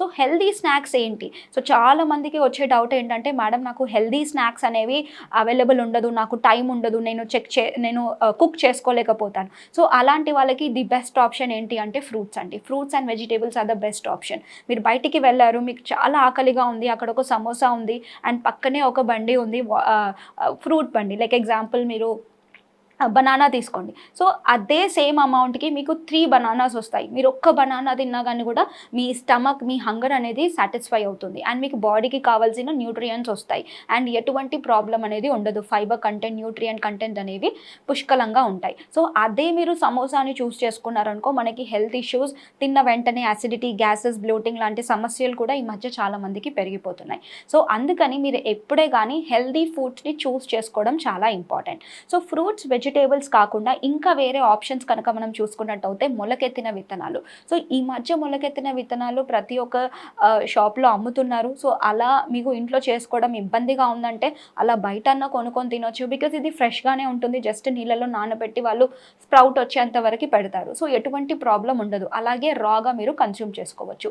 So healthy snacks ఏంటి? So చాలా మందికి వచ్చే డౌట్ ఏంటంటే, మేడం నాకు హెల్దీ స్నాక్స్ అనేవి అవైలబుల్ ఉండదు, నాకు టైం ఉండదు, నేను కుక్ చేసుకోలేకపోతాను. సో అలాంటి వాళ్ళకి ది బెస్ట్ ఆప్షన్ ఏంటి అంటే ఫ్రూట్స్ అండి. Fruits and vegetables are the best option. మీరు బయటికి వెళ్లారు, మీకు చాలా ఆకలిగా ఉంది, అక్కడ ఒక సమోసా ఉంది అండ్ పక్కనే ఒక బండి ఉంది, ఫ్రూట్ బండి. లైక్ ఎగ్జాంపుల్ మీరు బనానా తీసుకోండి. సో అదే సేమ్ అమౌంట్‌కి మీకు 3 బనానాస్ వస్తాయి. మీరు ఒక్క బనానా తిన్నా గాని కూడా మీ స్టమక్, మీ హంగర్ అనేది సాటిస్ఫై అవుతుంది. అండ్ మీకు బాడీకి కావాల్సిన న్యూట్రియంట్స్ వస్తాయి. అండ్ ఎటువంటి ప్రాబ్లమ్ అనేది ఉండదు. ఫైబర్ కంటెంట్, న్యూట్రియంట్ కంటెంట్ అనేవి పుష్కలంగా ఉంటాయి. సో అదే మీరు సమోసాని చేసుకున్నారనుకో, మనకి హెల్త్ ఇష్యూస్, తిన్న వెంటనే అసిడిటీ, గ్యాసెస్, బ్లోటింగ్ లాంటి సమస్యలు కూడా ఈ మధ్య చాలా మందికి పెరిగిపోతున్నాయి. సో అందుకని మీరు ఎప్పుడే గానీ హెల్తీ ఫుడ్స్‌ని చేసుకోవడం చాలా ఇంపార్టెంట్. సో ఫ్రూట్స్, వెజిటేబుల్స్ కాకుండా ఇంకా వేరే ఆప్షన్స్ కనుక మనం చూసుకున్నట్టయితే మొలకెత్తిన విత్తనాలు. సో ఈ మధ్య మొలకెత్తిన విత్తనాలు ప్రతి ఒక్క షాప్‌లో అమ్ముతున్నారు. సో అలా మీకు ఇంట్లో చేసుకోవడం ఇబ్బందిగా ఉందంటే అలా బయటన్నా కొనుక్కొని తినొచ్చు. బికాజ్ ఇది ఫ్రెష్‌గానే ఉంటుంది. జస్ట్ నీళ్ళలో నానబెట్టి వాళ్ళు స్ప్రౌట్ వచ్చేంత వరకు పెడతారు. సో ఎటువంటి ప్రాబ్లమ్ ఉండదు. అలాగే రాగా మీరు కన్జ్యూమ్ చేసుకోవచ్చు.